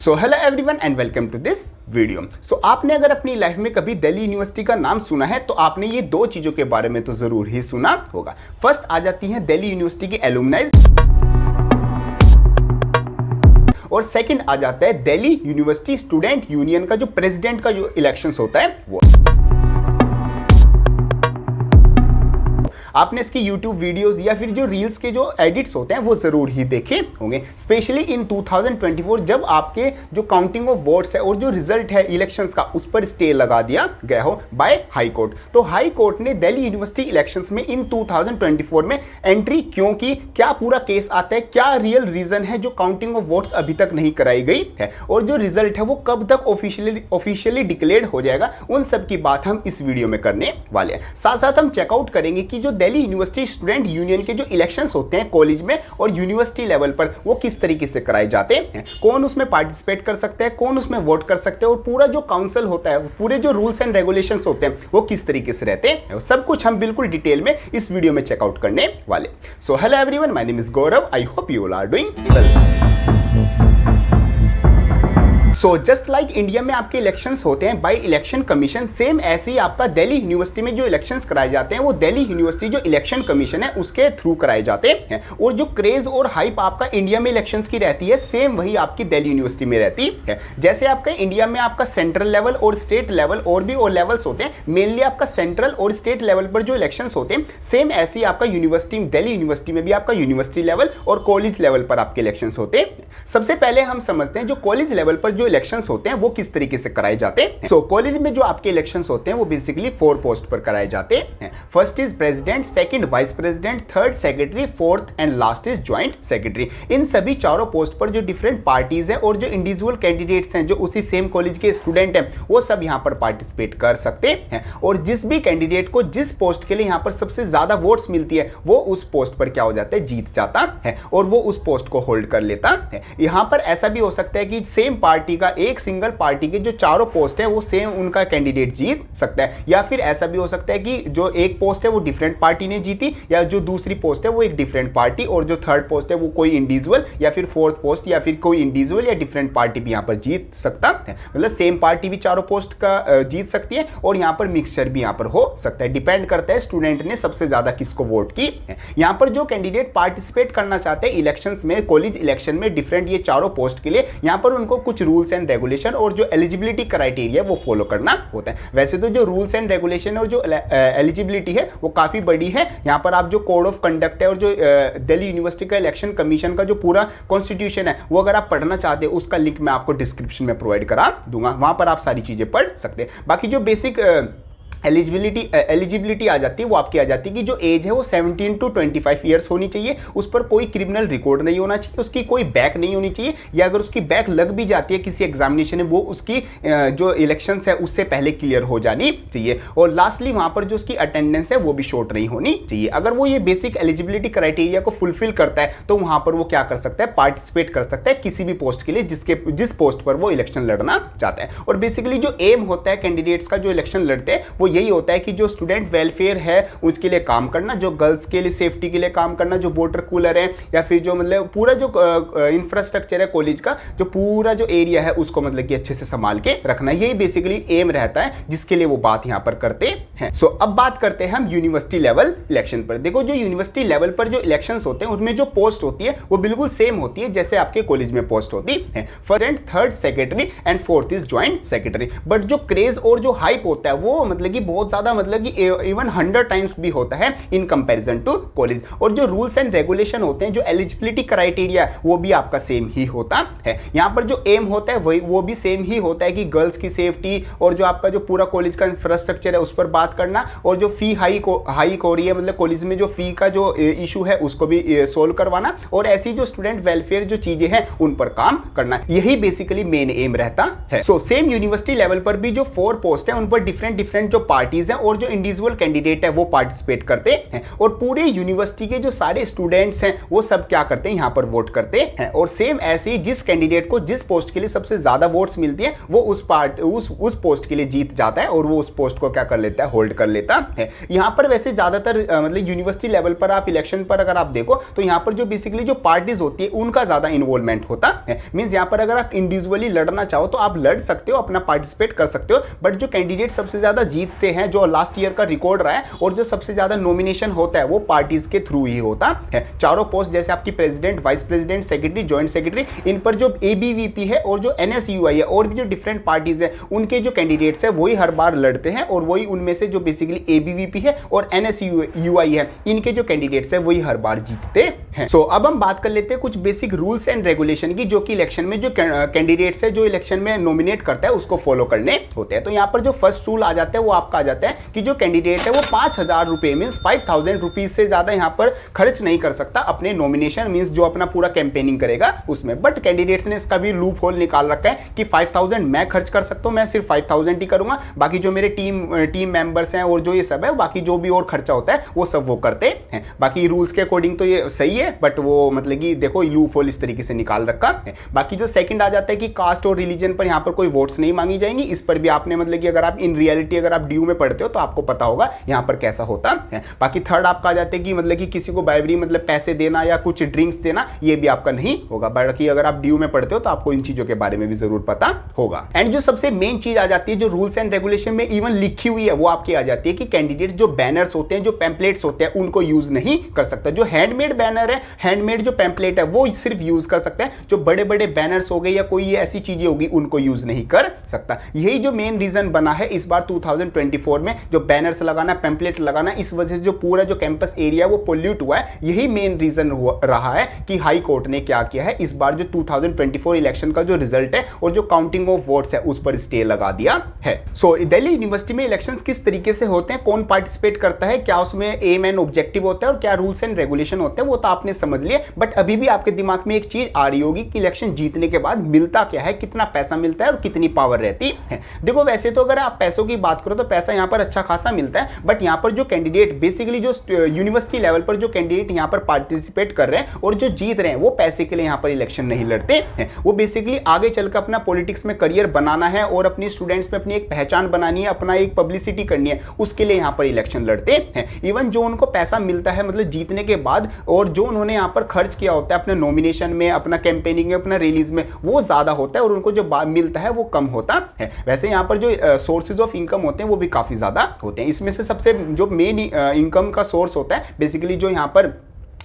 So hello everyone and welcome to this video. आपने अगर अपनी लाइफ में कभी दिल्ली यूनिवर्सिटी का नाम सुना है तो आपने ये दो चीज़ों के बारे में तो ज़रूर ही सुना होगा। फर्स्ट आ जाती है दिल्ली यूनिवर्सिटी की एलुमनाई और सेकंड आ जाता है दिल्ली यूनिवर्सिटी स्टूडेंट यूनियन का जो प्रेसिडेंट का जो इलेक्शंस होता है वो। आपने इसकी YouTube वीडियोस या फिर जो रील्स के जो एडिट्स होते हैं वो ज़रूर ही देखे होंगे, स्पेशली इन 2024 जब आपके जो काउंटिंग ऑफ वोट्स है और जो रिजल्ट है इलेक्शंस का उस पर स्टे लगा दिया गया हो बाय हाई कोर्ट। तो हाई कोर्ट ने दिल्ली यूनिवर्सिटी इलेक्शंस में इन 2024 में एंट्री क्यों की, क्या पूरा केस आता है, क्या रियल रीज़न है जो काउंटिंग ऑफ वोट्स अभी तक नहीं कराई गई है और जो रिजल्ट है वो कब तक ऑफिशियली डिक्लेयर हो जाएगा, उन सब की बात हम इस वीडियो में करने वाले हैं। साथ साथ हम चेकआउट करेंगे कि जो दिल्ली यूनिवर्सिटी स्टूडेंट यूनियन के जो इलेक्शंस होते हैं कॉलेज में और यूनिवर्सिटी लेवल पर वो किस तरीके से कराए जाते हैं, कौन उसमें पार्टिसिपेट कर सकते हैं, कौन उसमें वोट कर सकते हैं और पूरा जो काउंसिल होता है, पूरे जो रूल्स एंड रेगुलेशंस होते हैं वो किस तरीके से रहते हैं, सब कुछ हम बिल्कुल डिटेल में इस वीडियो में चेकआउट करने वाले। So hello everyone, my name is Gaurav, I hope you all are doing well. So just like India में आपके इलेक्शंस होते हैं बाय इलेक्शन कमीशन, सेम ऐसे ही आपका दिल्ली यूनिवर्सिटी में जो इलेक्शंस कराए जाते हैं वो दिल्ली यूनिवर्सिटी जो इलेक्शन कमीशन है उसके थ्रू कराए जाते हैं। और जो क्रेज और हाइप आपका इंडिया में इलेक्शंस की रहती है सेम वही आपकी दिल्ली यूनिवर्सिटी में रहती है। जैसे आपका इंडिया में आपका सेंट्रल लेवल और स्टेट लेवल और भी और लेवल्स होते हैं, मेनली आपका सेंट्रल और स्टेट लेवल पर जो इलेक्शंस होते हैं सेम ऐसे ही आपका यूनिवर्सिटी दिल्ली यूनिवर्सिटी में भी आपका यूनिवर्सिटी लेवल और कॉलेज लेवल पर आपके इलेक्शंस होते हैं। सबसे पहले हम समझते हैं जो कॉलेज लेवल पर जो इलेक्शंस होते हैं वो किस तरीके से कराए जाते हैं। सो कॉलेज में जो आपके इलेक्शंस होते हैं वो बेसिकली 4 पोस्ट पर कराए जाते हैं। First is president, second vice president, third secretary, fourth and last is joint secretary. इन सभी चारों पोस्ट पर जो डिफरेंट पार्टीज हैं और जो इंडिविजुअल कैंडिडेट्स हैं जो उसी सेम कॉलेज के स्टूडेंट हैं वो सब यहाँ पर पार्टिसिपेट कर सकते हैं और जिस भी कैंडिडेट को जिस पोस्ट के लिए यहाँ पर सबसे ज्यादा वोट्स मिलती है वो उस पोस्ट पर क्या हो जाता है, जीत जाता है और वो उस पोस्ट को होल्ड कर लेता है। यहाँ पर ऐसा भी हो सकता है कि सेम पार्टी का एक सिंगल पार्टी के जो चारों पोस्ट है वो सेम उनका कैंडिडेट जीत सकता है, या फिर ऐसा भी हो सकता है कि जो एक पोस्ट है वो डिफरेंट पार्टी ने जीती या जो दूसरी पोस्ट है वो एक डिफरेंट पार्टी और जो थर्ड पोस्ट है वो कोई इंडिविजुअल या फिर फोर्थ पोस्ट या फिर कोई इंडिविजुअल या डिफरेंट पार्टी भी यहाँ पर जीत सकता है। मतलब सेम पार्टी भी चारों पोस्ट का जीत सकती है और यहाँ पर मिक्सचर भी यहाँ पर हो सकता है, डिपेंड करता है स्टूडेंट ने सबसे ज्यादा किसको वोट की है। यहाँ पर जो कैंडिडेट पार्टिसिपेट करना चाहते हैं इलेक्शंस में, कॉलेज इलेक्शन में डिफरेंट ये चारों पोस्ट के लिए, यहाँ पर उनको कुछ रूल्स एंड रेगुलेशन और जो एलिजिबिलिटी क्राइटेरिया वो फॉलो करना होता है। वैसे तो जो रूल्स एंड रेगुलेशन और जो एलिजिबिलिटी है वो काफी बड़ी है। यहाँ पर आप जो कोड ऑफ कंडक्ट है और जो दिल्ली यूनिवर्सिटी का इलेक्शन कमीशन का जो पूरा कॉन्स्टिट्यूशन है वो अगर आप पढ़ना चाहते हैं उसका लिंक मैं आपको डिस्क्रिप्शन में प्रोवाइड करा दूंगा, वहां पर आप सारी चीजें पढ़ सकते हैं। बाकी जो बेसिक एलिजिबिलिटी आ जाती है वो आपकी आ जाती है कि जो एज है वो 17 to 25 ईयर्स होनी चाहिए, उस पर कोई क्रिमिनल रिकॉर्ड नहीं होना चाहिए, उसकी कोई बैक नहीं होनी चाहिए, या अगर उसकी बैक लग भी जाती है किसी एग्जामिनेशन में वो उसकी जो इलेक्शंस है उससे पहले क्लियर हो जानी चाहिए। और लास्टली वहां पर जो उसकी अटेंडेंस है वो भी शॉर्ट नहीं होनी चाहिए। अगर वो ये बेसिक एलिजिबिलिटी क्राइटेरिया को फुलफिल करता है तो वहां पर वो क्या कर सकता है, पार्टिसिपेट कर सकता है किसी भी पोस्ट के लिए जिस पोस्ट पर वो इलेक्शन लड़ना चाहता है। और बेसिकली जो एम होता है कैंडिडेट्स का जो इलेक्शन लड़ते हैं वो यही होता है कि जो स्टूडेंट वेलफेयर है उसके लिए काम करना, जो गर्ल्स के लिए सेफ्टी के लिए काम करना, जो वाटर कूलर है या फिर जो मतलब पूरा जो इंफ्रास्ट्रक्चर है कॉलेज का, जो पूरा जो एरिया है उसको मतलब कि अच्छे से संभाल के रखना, यही बेसिकली एम रहता है जिसके लिए वो बात यहां पर करते हैं। सो अब बात करते हैं हम यूनिवर्सिटी लेवल इलेक्शन पर। देखो जो यूनिवर्सिटी लेवल पर जो इलेक्शंस होते हैं उसमें जो पोस्ट होती है वो बिल्कुल सेम होती है जैसे आपके कॉलेज में पोस्ट होती है, first third secretary and fourth is joint secretary. But जो क्रेज और जो हाइप होता है वो मतलब कि बहुत ज्यादा मतलब कि इवन 100 टाइम्स भी होता है इन कंपैरिजन टू कॉलेज। और जो रूल्स एंड रेगुलेशन होते हैं, जो एलिजिबिलिटी क्राइटेरिया वो भी आपका सेम ही होता है। यहाँ पर जो एम होता है वो भी सेम ही होता है कि गर्ल्स की सेफ्टी और जो आपका जो पूरा कॉलेज का इंफ्रास्ट्रक्चर है उस पर बात करना और जो फी हाइक हो रही है मतलब कॉलेज में जो फी का जो इशू है उसको भी सोल्व करवाना और ऐसी जो स्टूडेंट वेलफेयर जो चीजें हैं उन पर काम करना, यही बेसिकली मेन एम रहता है। सो सेम यूनिवर्सिटी लेवल पर भी जो 4 पोस्ट है उन पर डिफरेंट जो पार्टीज हैं और जो इंडिविजुअल कैंडिडेट है वो पार्टिसिपेट करते हैं, और पूरे यूनिवर्सिटी के जो सारे स्टूडेंट्स हैं वो सब क्या करते हैं, यहाँ पर वोट करते हैं। और सेम ऐसे ही जिस कैंडिडेट को जिस पोस्ट के लिए सबसे ज्यादा वोट्स मिलती है वो उस पोस्ट के लिए जीत जाता है और वो उस पोस्ट को क्या कर लेता है, होल्ड कर लेता है। यहाँ पर वैसे ज्यादातर मतलब यूनिवर्सिटी लेवल पर आप इलेक्शन पर अगर आप देखो तो यहाँ पर जो बेसिकली जो पार्टीज होती है उनका ज्यादा इन्वॉल्वमेंट होता है। मींस यहाँ पर अगर आप इंडिविजुअली लड़ना चाहो तो आप लड़ सकते हो, अपना पार्टिसिपेट कर सकते हो, बट जो कैंडिडेट सबसे ज्यादा जीतते हैं, जो लास्ट ईयर का रिकॉर्ड रहा है, और जो सबसे ज्यादा नॉमिनेशन होता है वो पार्टीज के थ्रू ही होता है। चारों पोस्ट जैसे आपकी president, vice president, secretary, joint secretary, इन पर जो एबीवीपी है और जो एनएसयूआई है और भी जो डिफरेंट पार्टीज है उनके जो कैंडिडेट्स है वही हर बार लड़ते हैं, और वही उनमें से जो बेसिकली एबीवीपी है और एनएसयूआई है इनके जो कैंडिडेट्स है वही हर बार जीतते हैं। सो अब हम बात कर लेते हैं कुछ बेसिक रूल्स एंड रेगुलेशन की, जो कि इलेक्शन में जो कैंडिडेट्स है जो इलेक्शन में नॉमिनेट करता है उसको फॉलो करने होते हैं। तो यहाँ पर जो फर्स्ट रूल आ जाता है वो आपका आ जाता है कि जो कैंडिडेट है वो 5,000 रुपए मींस 5,000 रुपीज से ज्यादा यहाँ पर खर्च नहीं कर सकता अपने नॉमिनेशन मींस जो अपना पूरा कैंपेनिंग करेगा उसमें। बट कैंडिडेट्स ने इसका भी लूप होल निकाल रखा है कि 5,000 मैं खर्च कर सकता हूँ, मैं सिर्फ 5,000 ही करूंगा, बाकी जो मेरे टीम मेंबर्स हैं और जो ये सब है बाकी जो भी और खर्चा होता है वो सब वो करते हैं। बाकी रूल्स के अकॉर्डिंग तो ये सही है, बट वो मतलब कि देखो लूप होल इस तरीके से निकाल रखा है। बाकी जो सेकंड आ जाता है कि कास्ट और रिलीजन पर यहाँ पर कोई वोट्स नहीं मांगी जाएंगी, इस पर भी आपने मतलब कि अगर आप इन रियलिटी अगर आप ड्यू में पढ़ते हो तो आपको पता होगा यहाँ पर कैसा होता है। बाकी थर्ड आपका आ जाता है कि मतलब कि किसी को बाइबरी मतलब पैसे देना या कुछ ड्रिंक्स देना ये भी आपका नहीं होगा, बाकी अगर आप ड्यू में पढ़ते हो तो आपको इन चीजों के बारे में भी जरूर पता होगा। एंड जो सबसे मेन चीज आ जाती है जो रूल्स एंड रेगुलेशन में इवन लिखी हुई है वो आपकी आ जाती है कि कैंडिडेट जो बैनर्स होते हैं, जो पैम्पलेट्स होते हैं उनको यूज नहीं कर सकता। जो हैंडमेड बैनर है, हैंडमेड जो पैम्पलेट है वो सिर्फ यूज कर सकता है, जो बड़े बड़े बैनर्स हो गए या कोई ऐसी चीजें होगी उनको यूज नहीं कर सकता। यही जो मेन रीजन बना है इस बार 2024 में जो बैनर्स लगाना, पैम्पलेट लगाना, इस वजह से जो पूरा जो कैंपस एरिया वो पोल्यूट हुआ है, यही मेन रीजन रहा है कि हाई कोर्ट ने क्या किया है इस बार जो 2024 इलेक्शन का जो रिजल्ट है और जो काउंटिंग ऑफ वोट्स है उस पर स्टे लगा दिया है। सो दिल्ली यूनिवर्सिटी में इलेक्शंस किस तरीके से होते हैं, कौन पार्टिसिपेट करता है, क्या उसमें एम एंड ऑब्जेक्टिव होता है और क्या रूल्स एंड रेगुलेशन होते हैं वो तो आपने समझ लिया, बट अभी भी आपके दिमाग में एक चीज आ रही होगी कि इलेक्शन जीतने के बाद मिलता क्या है, कितना पैसा मिलता है और कितनी पावर रहती है। देखो वैसे तो अगर आप पैसों की बात करो तो पैसा यहाँ पर अच्छा खासा मिलता है, बट यहाँ पर जो कैंडिडेट बेसिकली जो यूनिवर्सिटी लेवल पर जो कैंडिडेट यहाँ पर पार्टिसिपेट कर रहे हैं और जो जीत रहे हैं वो पैसे के लिए यहाँ पर इलेक्शन नहीं लड़ते हैं, वो बेसिकली आगे चलकर अपना पॉलिटिक्स में करियर बनाना है और अपनी स्टूडेंट्स में अपनी एक पहचान बनानी है, अपना एक पब्लिसिटी करनी है, उसके लिए यहाँ पर इलेक्शन लड़ते हैं। इवन जो उनको पैसा मिलता है मतलब जीतने के बाद और जो उन्होंने यहाँ पर खर्च किया होता है अपने नॉमिनेशन में, अपना कैंपेनिंग में, अपना रिलीज में, वो ज्यादा होता है और उनको जो मिलता है वो कम होता है। वैसे यहाँ पर जो सोर्सेज ऑफ इनकम होते हैं वो भी काफी ज्यादा होते हैं। इसमें से सबसे जो मेन इनकम का सोर्स होता है बेसिकली जो यहाँ पर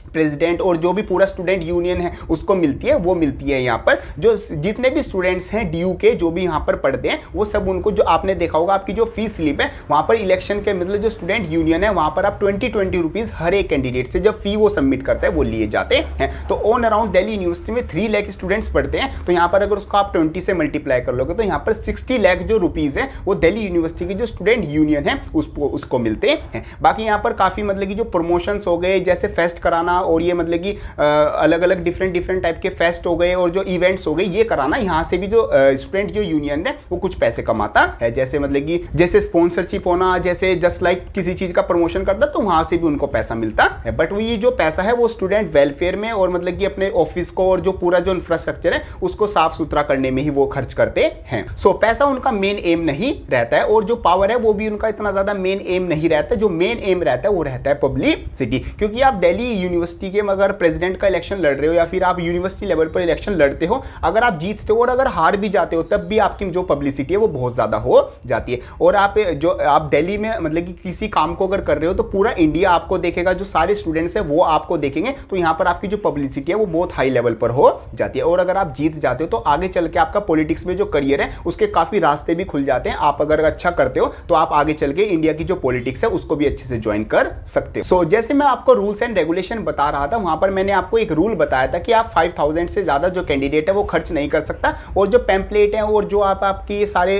प्रेसिडेंट और जो भी पूरा स्टूडेंट यूनियन है उसको मिलती है, वो मिलती है यहाँ पर जो जितने भी स्टूडेंट्स हैं ड्यू के जो भी यहाँ पर पढ़ते हैं वो सब उनको जो आपने देखा होगा आपकी जो फीस स्लिप है वहाँ पर इलेक्शन के मतलब जो स्टूडेंट यूनियन है वहाँ पर आप 20 रुपीज हर एक कैंडिडेट से जब फी वो सबमिट करता है वो लिए जाते हैं। तो ऑन अराउंड दिल्ली यूनिवर्सिटी में 3 लाख स्टूडेंट्स पढ़ते हैं, तो यहाँ पर अगर उसको आप 20 से मल्टीप्लाई कर लोगे तो यहाँ पर 60 लाख जो रुपीज है वो दिल्ली यूनिवर्सिटी की जो स्टूडेंट यूनियन है उसको मिलते हैं। बाकी यहाँ पर काफी मतलब की जो प्रमोशंस हो गए जैसे फेस्ट कराना और ये मतलब कि अलग अलग डिफरेंट टाइप के फेस्ट हो गए और जो इवेंट्स हो गए ये कराना, यहाँ से भी जो स्टूडेंट जो यूनियन है वो कुछ पैसे कमाता है। जैसे मतलब कि जैसे स्पॉन्सरशिप होना, जैसे जस्ट लाइक किसी चीज का प्रमोशन करता तो वहां से भी उनको पैसा मिलता है। बट वो ये जो पैसा है वो स्टूडेंट वेलफेयर में और मतलब कि अपने ऑफिस को और जो पूरा जो इंफ्रास्ट्रक्चर है उसको साफ सुथरा करने में ही वो खर्च करते हैं। सो पैसा उनका मेन एम नहीं रहता है और जो पावर है वो भी उनका इतना ज्यादा मेन एम नहीं रहता। जो मेन एम रहता है वो रहता है पब्लिसिटी, क्योंकि आप दिल्ली यूनिवर्सिटी के अगर प्रेसिडेंट का इलेक्शन लड़ रहे हो या फिर आप यूनिवर्सिटी लेवल पर इलेक्शन लड़ते हो, अगर आप जीतते हो और अगर हार भी जाते हो तब भी आपकी जो पब्लिसिटी है वो बहुत ज्यादा हो जाती है। और आप दिल्ली में मतलब कि किसी काम को अगर कर रहे हो तो पूरा इंडिया आपको देखेगा, जो सारे स्टूडेंट्स है वो आपको देखेंगे, तो यहाँ पर आपकी जो पब्लिसिटी है वो बहुत हाई लेवल पर हो जाती है। और अगर आप जीत जाते हो तो आगे चल के आपका पॉलिटिक्स में जो करियर है उसके काफी रास्ते भी खुल जाते हैं। आप अगर अच्छा करते हो तो आप आगे चल के इंडिया की जो पॉलिटिक्स है उसको भी अच्छे से ज्वाइन कर सकते हो। सो जैसे मैं आपको रूल्स एंड रेगुलेशन बता रहा था वहां पर मैंने आपको एक रूल बताया था कि आप 5000 से ज्यादा जो कैंडिडेट है वो खर्च नहीं कर सकता और जो पैम्पलेट है और जो आपके ये सारे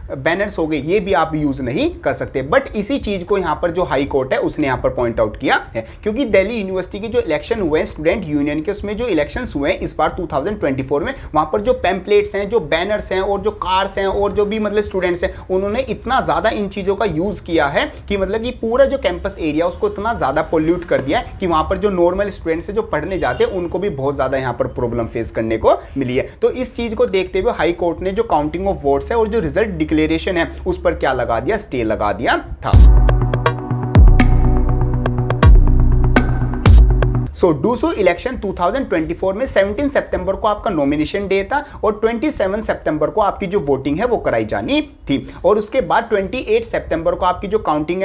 बैनर्स हो गए, ये भी आप यूज नहीं कर सकते। बट इसी चीज को यहाँ पर जो हाई कोर्ट है उसने यहाँ पर पॉइंट आउट किया है, क्योंकि दिल्ली यूनिवर्सिटी के जो इलेक्शन हुए हैं स्टूडेंट यूनियन के, उसमें जो इलेक्शंस हुए हैं इस बार 2024 में, वहां पर जो पैम्पलेट्स हैं, जो बैनर्स हैं और जो कार्स हैं और जो भी मतलब स्टूडेंट्स हैं, उन्होंने इतना ज्यादा इन चीजों का यूज किया है कि मतलब कि पूरा जो कैंपस एरिया उसको इतना ज्यादा पोल्यूट कर दिया है कि वहां पर जो नॉर्मल स्टूडेंट्स है जो पढ़ने जाते हैं उनको भी बहुत ज्यादा यहाँ पर प्रॉब्लम फेस करने को मिली है। तो इस चीज को देखते हुए हाई कोर्ट ने जो काउंटिंग ऑफ वोट्स है और जो रिजल्ट डिक्लेरेशन है उस पर क्या लगा दिया, स्टे लगा दिया था। सो डूसू इलेक्शन 2024 में 17 सितंबर को आपका नॉमिनेशन डे था और 27 सितंबर को आपकी जो वोटिंग है वो कराई जानी थी, और उसके बाद 28 सितंबर को आपकी जो काउंटिंग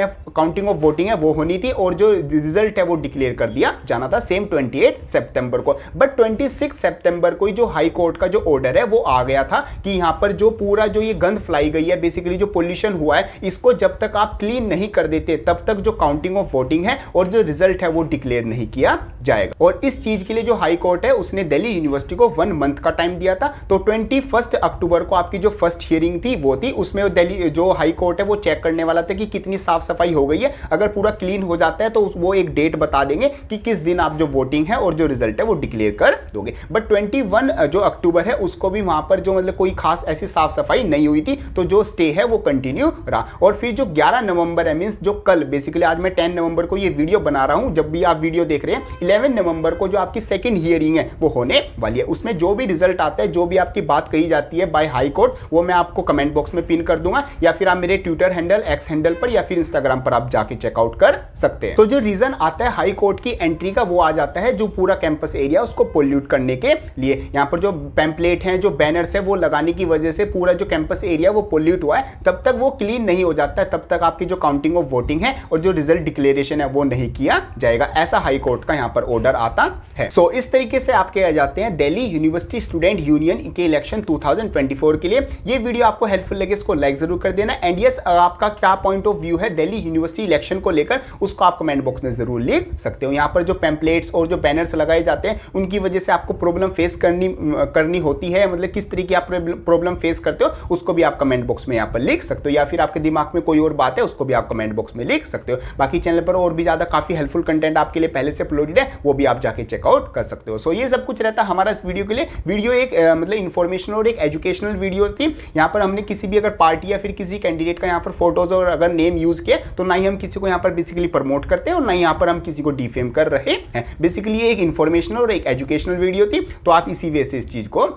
ऑफ वोटिंग है वो होनी थी और जो रिजल्ट है वो डिक्लेयर कर दिया जाना था सेम 28 सितंबर को। बट 26 सितंबर को ही जो हाई कोर्ट का जो ऑर्डर है वो आ गया था कि यहाँ पर जो पूरा जो ये गंद फैलाई गई है, बेसिकली जो पोल्यूशन हुआ है, इसको जब तक आप क्लीन नहीं कर देते तब तक जो काउंटिंग ऑफ वोटिंग है और जो रिजल्ट है वो डिक्लेयर नहीं किया जाएगा। और इस चीज के लिए जो हाई कोर्ट है उसने दिल्ली यूनिवर्सिटी को 1 मंथ का टाइम दिया था। तो 21 अक्टूबर को आपकी जो फर्स्ट हियरिंग थी वो थी, उसमें दिल्ली जो हाई कोर्ट है वो चेक करने वाला था कि कितनी साफ सफाई हो गई है। अगर पूरा क्लीन हो जाता है तो वो एक डेट बता देंगे कि किस दिन आप जो वोटिंग है और जो रिजल्ट है वो डिक्लेयर कर दोगे। बट 21 जो अक्टूबर है उसको भी वहां पर जो मतलब कोई खास ऐसी साफ सफाई नहीं हुई थी, तो जो स्टे है वो कंटिन्यू रहा। और फिर जो 11 नवंबर है, मींस जो कल, बेसिकली आज मैं 10 नवंबर को ये वीडियो बना रहा हूं, जब भी आप वीडियो देख रहे हैं 11 नवंबर को जो आपकी सेकंड हियरिंग है वो होने वाली है। उसमें जो भी रिजल्ट आता है, जो भी आपकी बात कही जाती है बाय हाई कोर्ट, वो मैं आपको कमेंट बॉक्स में पिन कर दूंगा, या फिर आप मेरे ट्विटर हैंडल, एक्स हैंडल पर या फिर इंस्टाग्राम पर आप जाके चेकआउट कर सकते हैं। तो जो रीजन आता है हाई कोर्ट की एंट्री का वो आ जाता है जो पूरा कैंपस एरिया उसको पोल्यूट करने के लिए। यहाँ पर जो पैम्पलेट हैं, जो बैनर्स है वो लगाने की वजह से पूरा जो कैंपस एरिया वो पोल्यूट हुआ है, तब तक वो क्लीन नहीं हो जाता है, तब तक आपकी जो काउंटिंग ऑफ वोटिंग है और जो रिजल्ट डिक्लेरेशन है वो नहीं किया जाएगा। ऐसा हाई कोर्ट का यहाँ पर ऑर्डर आता है। सो इस तरीके से आपके आ जाते हैं दिल्ली यूनिवर्सिटी स्टूडेंट यूनियन के इलेक्शन 2024 के लिए। ये वीडियो आपको हेल्पफुल लगे इसको लाइक जरूर कर देना। एंड यस, आपका क्या पॉइंट ऑफ व्यू है दिल्ली यूनिवर्सिटी इलेक्शन को लेकर उसको आप कमेंट बॉक्स में जरूर लिख सकते हो। यहाँ पर जो पैम्पलेट्स और जो बैनर्स लगाए जाते हैं उनकी वजह से आपको प्रॉब्लम फेस करनी होती है, मतलब किस तरीके आप प्रॉब्लम फेस करते हो उसको भी आप कमेंट बॉक्स में यहाँ पर लिख सकते हो, या फिर आपके दिमाग में कोई और बात है उसको भी आप कमेंट बॉक्स में लिख सकते हो। बाकी चैनल पर और भी ज्यादा काफी हेल्पफुल कंटेंट आपके लिए पहले से अपलोडेड है, वो भी आप जाके चेकआउट कर सकते हो। सो ये सब कुछ रहता है हमारा इस वीडियो के लिए। वीडियो एक मतलब इन्फॉर्मेशनल और एक एजुकेशनल वीडियो थी। यहाँ पर हमने किसी भी अगर पार्टी या फिर किसी कैंडिडेट का यहाँ पर फोटोज और अगर नेम यूज किया तो ना ही हम किसी को यहाँ पर बेसिकली प्रमोट करते हैं और ना ही यहाँ पर हम किसी को डिफेम कर रहे हैं। बेसिकली ये एक इन्फॉर्मेशनल और एक एजुकेशनल वीडियो थी, तो आप इसी वे से इस चीज को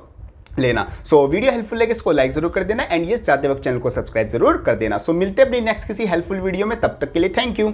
लेना। सो वीडियो हेल्पफुल लगे इसको लाइक जरूर कर देना। एंड ये जाते वक्त चैनल को सब्सक्राइब जरूर कर देना। सो मिलते हैं अपनी नेक्स्ट किसी हेल्पफुल वीडियो में, तब तक के लिए थैंक यू।